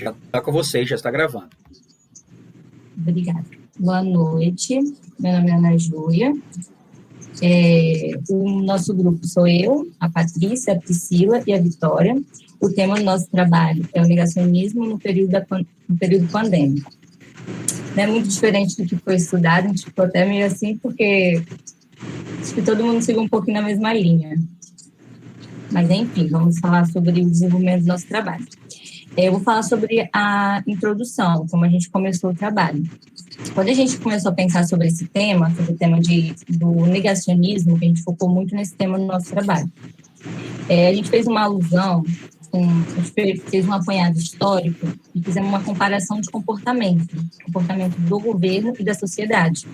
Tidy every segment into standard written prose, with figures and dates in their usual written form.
Já está com você, já está gravando. Obrigada. Boa noite, meu nome é Ana Júlia. O nosso grupo sou eu, a Patrícia, a Priscila e a Vitória. O tema do nosso trabalho é o negacionismo no período pandêmico. Não é muito diferente do que foi estudado, a gente ficou até meio assim, porque acho que todo mundo seguiu um pouquinho na mesma linha. Mas, enfim, vamos falar sobre o desenvolvimento do nosso trabalho. Eu vou falar sobre a introdução, como a gente começou o trabalho. Quando a gente começou a pensar sobre esse tema, sobre o tema do negacionismo, que a gente focou muito nesse tema no nosso trabalho, a gente fez uma alusão, a gente fez um apanhado histórico e fizemos uma comparação de comportamento do governo e da sociedade,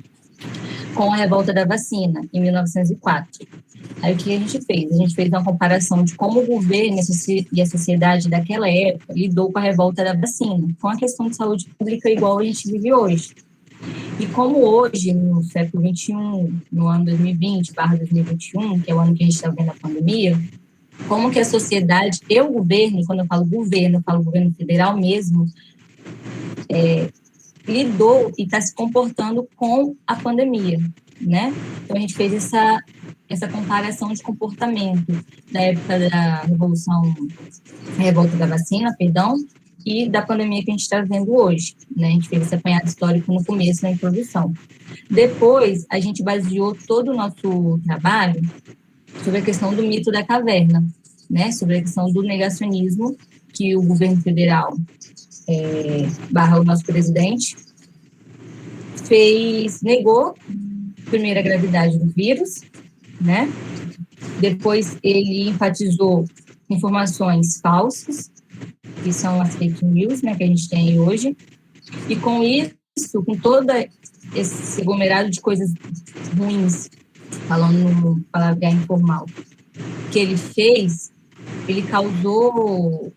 com a revolta da vacina, em 1904. Aí o que a gente fez? A gente fez uma comparação de como o governo e a sociedade daquela época lidou com a revolta da vacina, com a questão de saúde pública igual a gente vive hoje. E como hoje, no século XXI, no ano 2020/2021, que é o ano que a gente está vendo a pandemia, como que a sociedade e o governo, quando eu falo governo federal mesmo, lidou e está se comportando com a pandemia, né? Então, a gente fez essa comparação de comportamento da época da revolta da vacina, e da pandemia que a gente está vendo hoje, né? A gente fez esse apanhado histórico no começo, na introdução. Depois, a gente baseou todo o nosso trabalho sobre a questão do mito da caverna, né? Sobre a questão do negacionismo que o governo federal barra o nosso presidente negou primeiro a gravidade do vírus, né? Depois ele enfatizou informações falsas, que são as fake news, né, que a gente tem hoje, e com isso, com todo esse aglomerado de coisas ruins, falando no palavrear informal, que ele fez, ele causou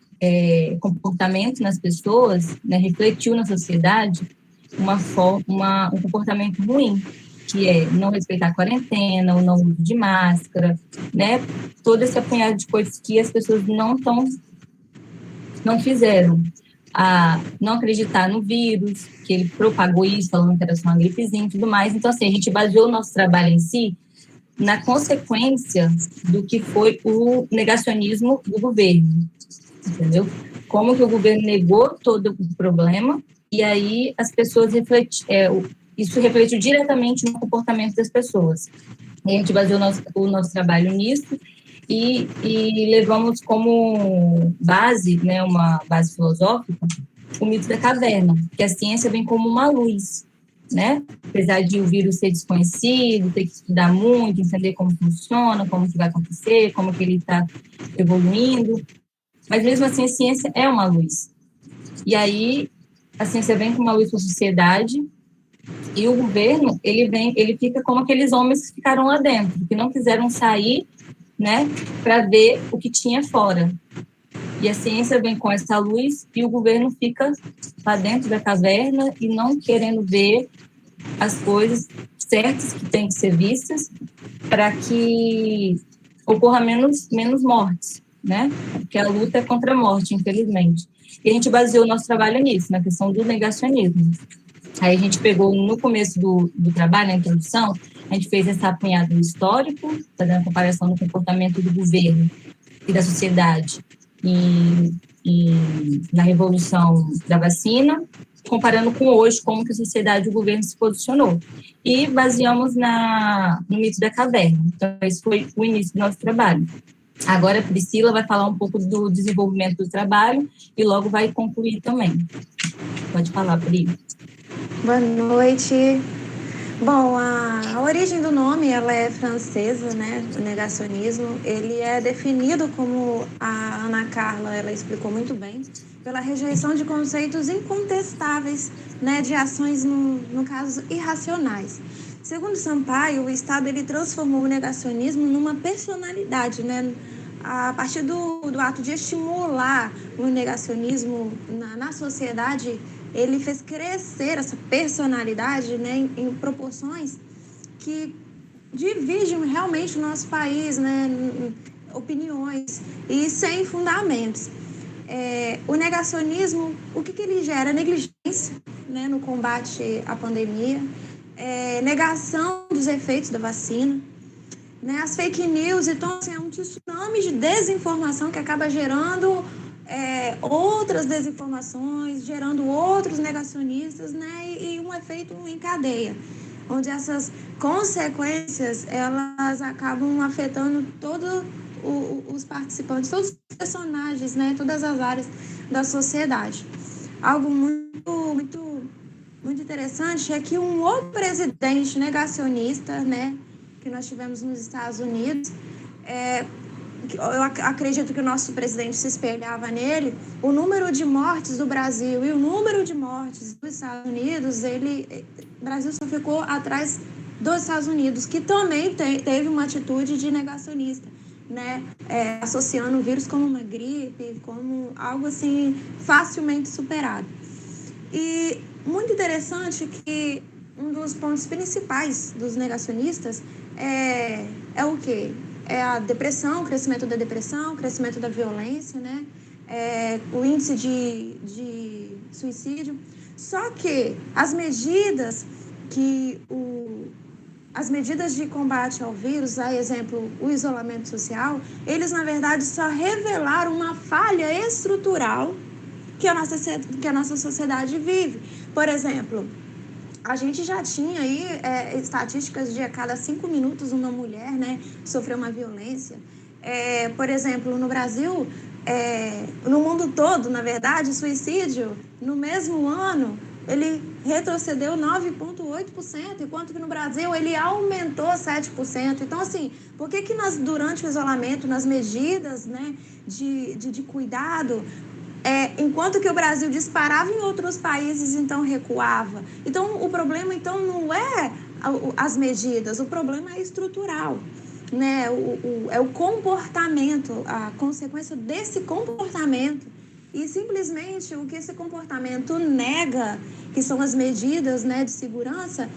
comportamento nas pessoas, né, refletiu na sociedade um comportamento ruim, que é não respeitar a quarentena, o não uso de máscara, né, todo esse apanhado de coisas que as pessoas não fizeram, a não acreditar no vírus, que ele propagou isso, falando que era só uma gripezinha e tudo mais. Então, assim, a gente baseou o nosso trabalho em si na consequência do que foi o negacionismo do governo, entendeu? Como que o governo negou todo o problema, e aí as pessoas isso refletiu diretamente no comportamento das pessoas. E a gente baseou o nosso trabalho nisso, e levamos como base, né, uma base filosófica, o mito da caverna, que a ciência vem como uma luz, né? Apesar de o vírus ser desconhecido, ter que estudar muito, entender como funciona, como que vai acontecer, como que ele está evoluindo, mas mesmo assim a ciência é uma luz. E aí a ciência vem com uma luz para a sociedade, e o governo, ele fica como aqueles homens que ficaram lá dentro, que não quiseram sair, né, para ver o que tinha fora. E a ciência vem com essa luz e o governo fica lá dentro da caverna e não querendo ver as coisas certas que têm que ser vistas para que ocorra menos mortes, né? Porque a luta é contra a morte, infelizmente. E a gente baseou o nosso trabalho nisso, na questão do negacionismo. Aí a gente pegou no começo do trabalho, na introdução, a gente fez esse apanhado histórico, fazendo a comparação do comportamento do governo e da sociedade e na revolução da vacina, comparando com hoje, como que a sociedade e o governo se posicionou. E baseamos no mito da caverna. Então, esse foi o início do nosso trabalho. Agora a Priscila vai falar um pouco do desenvolvimento do trabalho e logo vai concluir também. Pode falar, Pri. Boa noite. Bom, a origem do nome, ela é francesa, né? O negacionismo, ele é definido, como a Ana Carla, ela explicou muito bem, pela rejeição de conceitos incontestáveis, né? De ações, no caso, irracionais. Segundo Sampaio, o Estado, ele transformou o negacionismo numa personalidade, né? A partir do ato de estimular o negacionismo na sociedade, ele fez crescer essa personalidade, né, em proporções que dividem realmente o nosso país, né, opiniões e sem fundamentos. O negacionismo, o que ele gera? Negligência, né, no combate à pandemia, negação dos efeitos da vacina, né, as fake news. Então, assim, é um tsunami de desinformação que acaba gerando outras desinformações, gerando outros negacionistas, né, e um efeito em cadeia, onde essas consequências, elas acabam afetando todos os participantes, todos os personagens, né, todas as áreas da sociedade. Algo muito interessante é que um outro presidente negacionista, né, que nós tivemos nos Estados Unidos, eu acredito que o nosso presidente se espelhava nele, o número de mortes do Brasil e o número de mortes dos Estados Unidos, o Brasil só ficou atrás dos Estados Unidos, que também teve uma atitude de negacionista, né? Associando o vírus como uma gripe, como algo assim facilmente superado. E muito interessante que um dos pontos principais dos negacionistas é o quê? É a depressão, o crescimento da depressão, o crescimento da violência, né? O índice de suicídio. Só que as medidas de combate ao vírus, a exemplo, o isolamento social, eles, na verdade, só revelaram uma falha estrutural que a nossa sociedade vive. Por exemplo, a gente já tinha aí estatísticas de a cada 5 minutos uma mulher, né, sofreu uma violência. Por exemplo, no Brasil, no mundo todo, na verdade, o suicídio, no mesmo ano, ele retrocedeu 9,8%, enquanto que no Brasil ele aumentou 7%. Então, assim, por que nós, durante o isolamento, nas medidas, né, de cuidado, enquanto que o Brasil disparava em outros países, então recuava? Então, o problema então não é as medidas, o problema é estrutural, né? É o comportamento, a consequência desse comportamento. E simplesmente o que esse comportamento nega, que são as medidas, né, de segurança,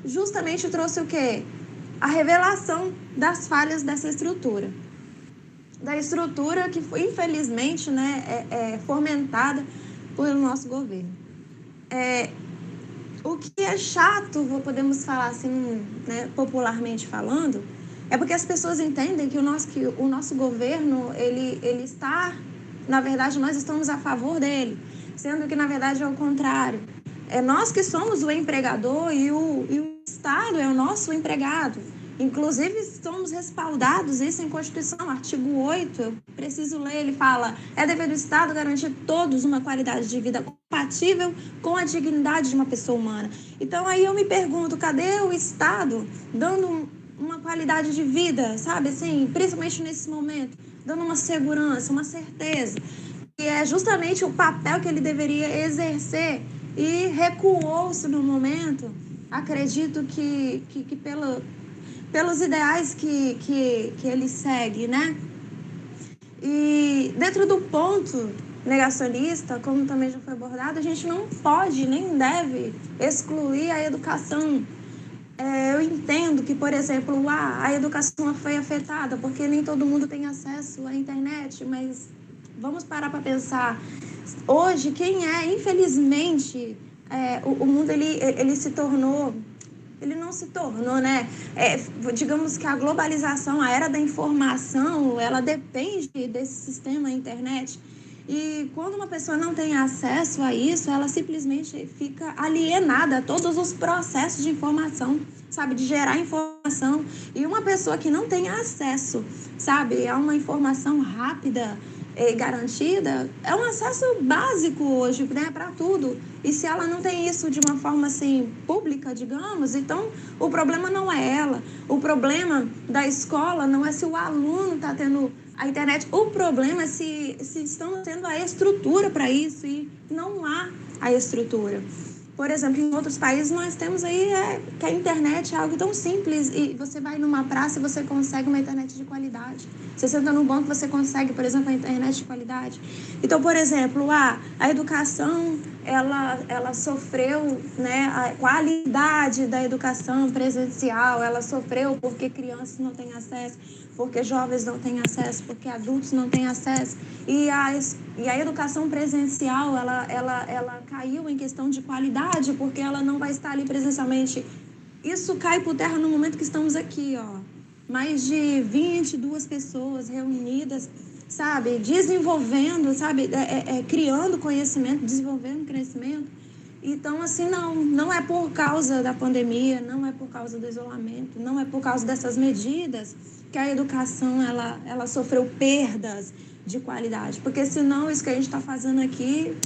justamente trouxe o quê? A revelação das falhas dessa estrutura. Da estrutura que foi, infelizmente, né, fomentada pelo nosso governo. O que é chato, podemos falar assim, né, popularmente falando, é porque as pessoas entendem que o nosso governo, ele está, na verdade, nós estamos a favor dele, sendo que, na verdade, é o contrário. É nós que somos o empregador e o Estado é o nosso empregado. Inclusive, somos respaldados, isso em Constituição, artigo 8, eu preciso ler, ele fala: é dever do Estado garantir a todos uma qualidade de vida compatível com a dignidade de uma pessoa humana. Então, aí eu me pergunto, cadê o Estado dando uma qualidade de vida, sabe, assim, principalmente nesse momento, dando uma segurança, uma certeza, que é justamente o papel que ele deveria exercer, e recuou-se no momento, acredito que pelos ideais que ele segue, né? E dentro do ponto negacionista, como também já foi abordado, a gente não pode nem deve excluir a educação. Eu entendo que, por exemplo, a educação foi afetada porque nem todo mundo tem acesso à internet, mas vamos parar para pensar. Hoje, infelizmente, o mundo ele se tornou... Ele não se tornou, né? Digamos que a globalização, a era da informação, ela depende desse sistema internet. E quando uma pessoa não tem acesso a isso, ela simplesmente fica alienada a todos os processos de informação, sabe? De gerar informação. E uma pessoa que não tem acesso, sabe, a uma informação rápida e garantida, é um acesso básico hoje, né, para tudo. E se ela não tem isso de uma forma assim pública, digamos, então o problema não é ela. O problema da escola não é se o aluno está tendo a internet. O problema é se estão tendo a estrutura para isso, e não há a estrutura. Por exemplo, em outros países nós temos aí que a internet é algo tão simples, e você vai numa praça e você consegue uma internet de qualidade. Você senta no banco, você consegue, por exemplo, a internet de qualidade. Então, por exemplo, a educação, ela sofreu, né, a qualidade da educação presencial, ela sofreu porque crianças não têm acesso, porque jovens não têm acesso, porque adultos não têm acesso. E E a educação presencial, ela caiu em questão de qualidade, porque ela não vai estar ali presencialmente. Isso cai por terra no momento que estamos aqui, ó. Mais de 22 pessoas reunidas, sabe? Desenvolvendo, sabe? Criando conhecimento, desenvolvendo conhecimento. Então, assim, não é por causa da pandemia, não é por causa do isolamento, não é por causa dessas medidas que a educação, ela sofreu perdas de qualidade. Porque senão isso que a gente está fazendo aqui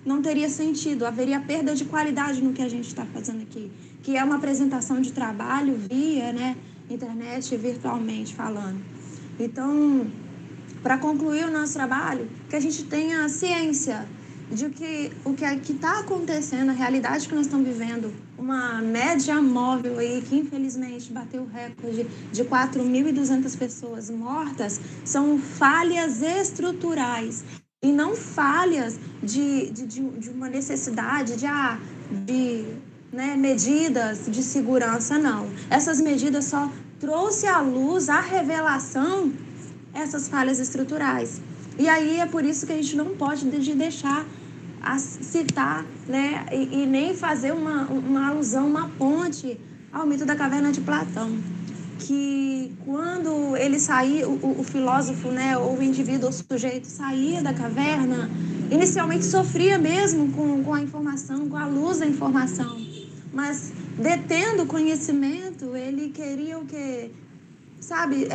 não teria sentido, haveria perda de qualidade no que a gente está fazendo aqui, que é uma apresentação de trabalho via, né, internet, virtualmente falando. Então, para concluir o nosso trabalho, que a gente tenha ciência de que o que está acontecendo, a realidade que nós estamos vivendo, uma média móvel aí que infelizmente bateu o recorde de 4.200 pessoas mortas, são falhas estruturais e não falhas de uma necessidade de né, medidas de segurança, não. Essas medidas só trouxe à luz a revelação essas falhas estruturais. E aí é por isso que a gente não pode deixar a citar, né, e nem fazer uma alusão, uma ponte ao mito da caverna de Platão, que quando ele saía, o filósofo, né, ou o indivíduo, o sujeito saía da caverna, inicialmente sofria mesmo com a informação, com a luz da informação, mas detendo o conhecimento, ele queria o quê? Sabe,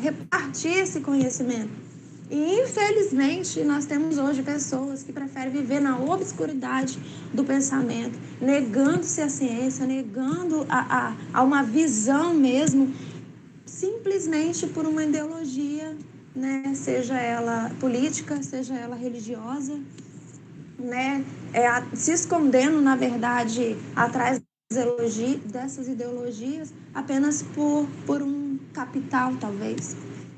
repartir esse conhecimento. E, infelizmente, nós temos hoje pessoas que preferem viver na obscuridade do pensamento, negando-se a ciência, negando a uma visão mesmo, simplesmente por uma ideologia, né? Seja ela política, seja ela religiosa, né? Se escondendo, na verdade, atrás dessas ideologias, apenas por um capital, talvez.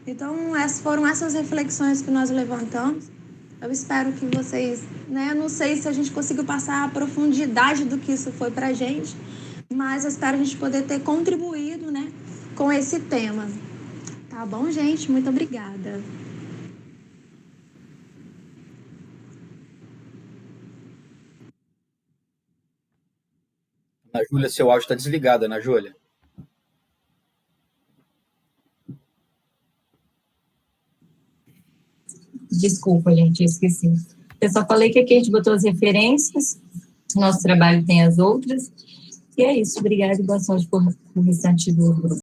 Então, foram essas reflexões que nós levantamos. Eu espero que vocês, né? Não sei se a gente conseguiu passar a profundidade do que isso foi para a gente, mas eu espero a gente poder ter contribuído, né, com esse tema. Tá bom, gente? Muito obrigada. Ana Júlia, seu áudio está desligado, Ana Júlia. Desculpa, gente, eu esqueci. Eu só falei que aqui a gente botou as referências, nosso trabalho tem as outras, e é isso. Obrigada e boa sorte por restante do grupo.